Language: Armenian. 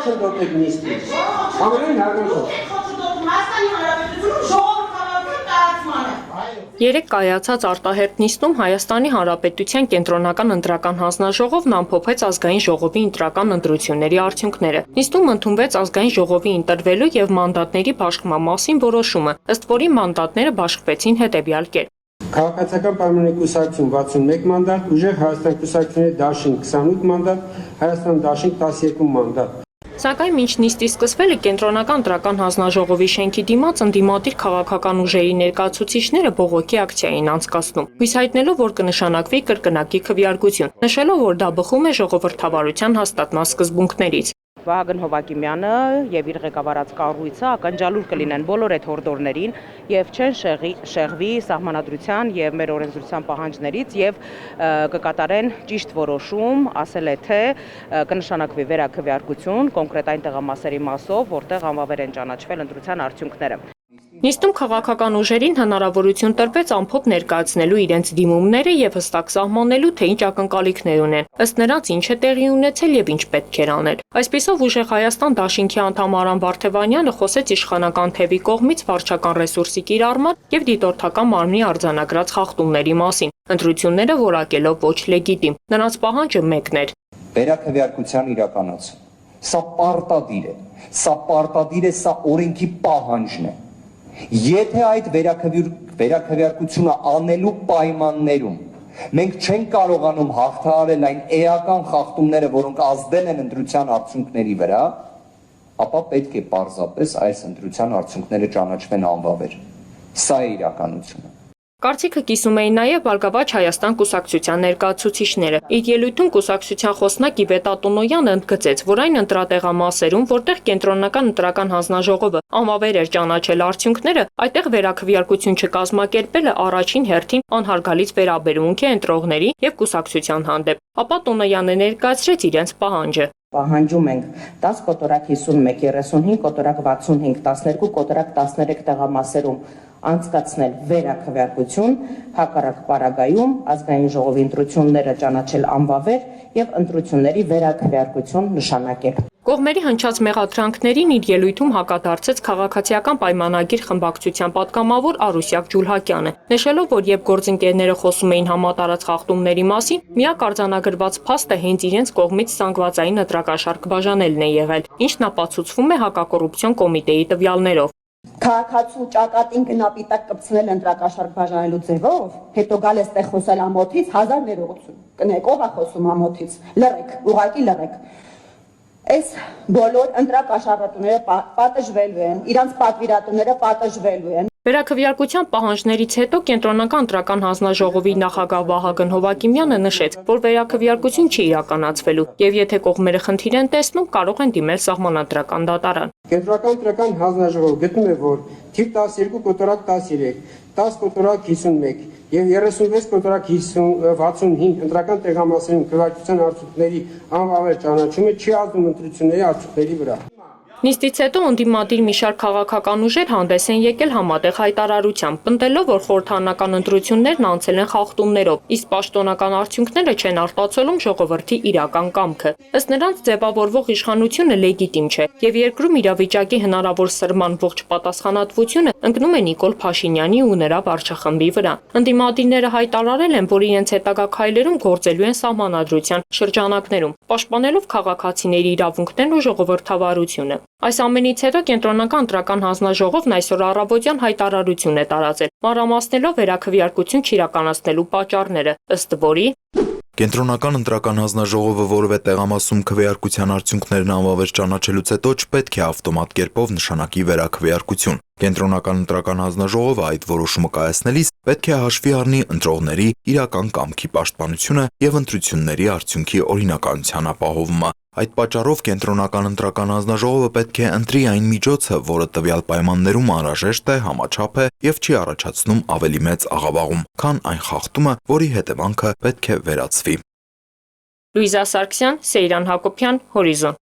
խոչընդոտեք նիստից։ Ամենայն հարգանքով։ Երեկ կայացած արտահերթ նիստում Հայաստանի Հանրապետության կենտրոնական ընտրական հանձնաժողովն ամփոփեց ազգային ժողովի ընտրական ընտրությունների արդյունքները։ Նիստում ընդունվեց ազգային ժողովի ընտրվելու եւ մանդատների բաշխման մասին որոշումը, ըստ որի մանդատները բաշխվեցին հետեւյալ կերպ։ Քաղաքացիական պայմանների կուսակցություն 61 մանդատ, Ուժեղ Հայաստան կուսակցությունների դաշինք 28 մանդատ, Հայաստան դաշինք 12 մանդատ։ Սակայն մինչ նիստի սկսվելը կենտրոնական ընտրական հանձնաժողովի շենքի դիմաց ընդդիմադիր քաղաքական ուժերի ներկայացուցիչները բողոքի ակցիա էին անցկացնում, հույս հայտնելով, որ կնշանակվի կրկնակի քվեարկություն, նշելով, որ դա բխում է ժողովրդավարության հաստատման սկզբունքներից։ Վահագն Հովակիմյանը եւ իր ղեկավարած կառույցը ակնջալուր կլինեն բոլոր այդ հորդորներին եւ չեն շեղվի սահմանադրության եւ մեր օրենսդրության պահանջներից եւ կկատարեն ճիշտ որոշում, ասել է թե կնշանակվի վերաքվեարկություն կոնկրետ այն տեղամասերի մասով, որտեղ անվավեր են ճանաչվել ընտրության արդյունքները։ Նիստում քաղաքական ուժերին հնարավորություն տրվեց ամփոփ ներկայացնելու իրենց դիմումները եւ հստակ սահմանելու, թե ինչ ակնկալիքներ ունեն, ըստ նրանց ինչ է տեղի ունեցել եւ ինչ պետք էր անել։ Այսպիսով Ուժեղ Հայաստան դաշինքի անդամ Արամ Վարդևանյանը խոսեց իշխանական թևի կողմից վարչական ռեսուրսի կիրառման եւ դիտորդական մարմնի արձանագրած խախտումների մասին, ընտրությունները որակելով ոչ լեգիտիմ։ Նրանց պահանջը մեկն էր. Վերաքվեարկության իրականացում։ Սա պարտադիր է։ Սա պարտադիր է, սա օրենքի պահանջն է։ Եթե այդ վերաքվեարկությունը անելու պայմաններում մենք չենք կարողանում հաղթահարել այն էական խախտումները, որոնք ազդել են ընտրության արդյունքների վրա, ապա պետք է պարզապես այս ընտրության արդյունքները ճանաչվեն անվավեր։ Սա է իրականությունը։ Կարծիքը կիսում էին նաև Բարգավաճ Հայաստան կուսակցության ներկայացուցիչները։ Իր ելույթում կուսակցության խոսնակ Իվետ Ատոնոյանը ընդգծեց, որ այն ընտրատեղամասերում, որտեղ կենտրոնական ընտրական հանձնաժողովը անվավեր էր ճանաչել արդյունքները, այդտեղ վերաքվեարկություն չկազմակերպելը առաջին հերթին անհարգալից վերաբերմունք է ընտրողների եւ կուսակցության հանդեպ։ Ապա Տոնոյանը ներկայացրեց իրենց պահանջը։ Պահանջում ենք 10 կոտորակ 51, 35 կոտորակ 65, 12 կոտորակ 13 տեղամասերում անցկացնել վերաքվեարկություն, հակառակ պարագայում ազգային ժողովի ընտրությունները ճանաչել անվավեր եւ ընտրությունների վերաքվեարկություն նշանակել։ Կողմերի հնչած մեղադրանքներին իր ելույթում հակադարձեց քաղաքացիական պայմանագիր խմբակցության պատգամավոր Արուսյակ Ջուլհակյանը, նշելով, որ երբ գործընկերները խոսում էին համատարած խախտումների մասին, միակ արձանագրված փաստը հենց իրենց կողմից զանգվածային ընտրակաշառք բաժանելն է եղել, ինչն ապացուցվում է հակակոռուպցիոն կոմիտեի տվյալներով։ Քաղաքացու ճակատին գնապիտակ կպցնել ընտրակաշառք բաժանելու ձևով, հետո գալ էստեղ խոսել ամոթից 1000 ներողություն։ Կնեք, ով է խոսում ամոթից։ Լռեք, ուղղակի լռեք։ Այս բոլոր ընտրակաշառատուները պատժվելու են, իրանց պատվիրատուները պատժվելու են։ Վերաքվեարկության պահանջներից հետո կենտրոնական ընտրական հանձնաժողովի նախագահ Վահագն Հովակիմյանը նշեց, որ վերաքվեարկություն չի իրականացվելու եւ եթե կողմերը խնդիր են տեսնում, կարող են դիմել սահմանադրական դատարան։ Կենտրոնական ընտրական հանձնաժողովը գտնում է, որ թիվ 12 կոտորակ 13, 10 կոտորակ 51 եւ 36 կոտորակ 65 ընտրական տեղամասերում քվեարկության արդյունքների անվավեր ճանաչումը չի ազդում ընտրությունների արդյունքների վրա։ Նիստից հետո ընդդիմադիր մի շարք քաղաքական ուժեր հանդես են եկել համատեղ հայտարարությամբ, պնդելով, որ խորհրդարանական ընտրություններն անցել են խախտումներով, իսկ պաշտոնական արդյունքները չեն արտացոլում ժողովրդի իրական կամքը։ Ըստ նրանց ձևավորվող իշխանությունը լեգիտիմ չէ, եւ երկրում իրավիճակի հնարավոր սրման ողջ պատասխանատվությունը ընկնում է Նիկոլ Փաշինյանի ու նրա վարչախմբի վրա։ Ընդդիմադիրները հայտարարել են, որ իրենց հետագա քայլերում գործելու են սահմանադրության շրջանակներում, պաշտպանելով քաղաքացիների իրավունքներն ու ժողովրդավարությունը։ Այս ամենից հետո կենտրոնական ընտրական հանձնաժողովն այսօր առավոտյան հայտարարություն է տարածել, մանրամասնելով վերաքվեարկություն չիրականացնելու պատճառները, ըստ որի Կենտրոնական ընտրական հանձնաժողովը որևէ տեղամասում քվեարկության արդյունքներն անվավեր ճանաչելուց հետո չպետք է ավտոմատ կերպով նշանակի վերաքվեարկություն։ Կենտրոնական ընտրական հանձնաժողովը այդ որոշումը կայացնելիս պետք է հաշվի առնի ընտրողների իրական կամքի պաշտպանությունը եւ ընտրությունների արդյունքի օրինականության ապահովումը։ Այդ պատճառով կենտրոնական ընտրական հանձնաժողովը պետք է ընտրի այն միջոցը, որը տվյալ պայմաններում անհրաժեշտ է, համաչափ է եւ չի առաջացնում ավելի մեծ աղավաղում, քան այն խախտումը, որի հետևանքը պետք է վերացվի։ Լուիզա Սարգսյան, Սեյրան Հակոբյան, Հորիզոն։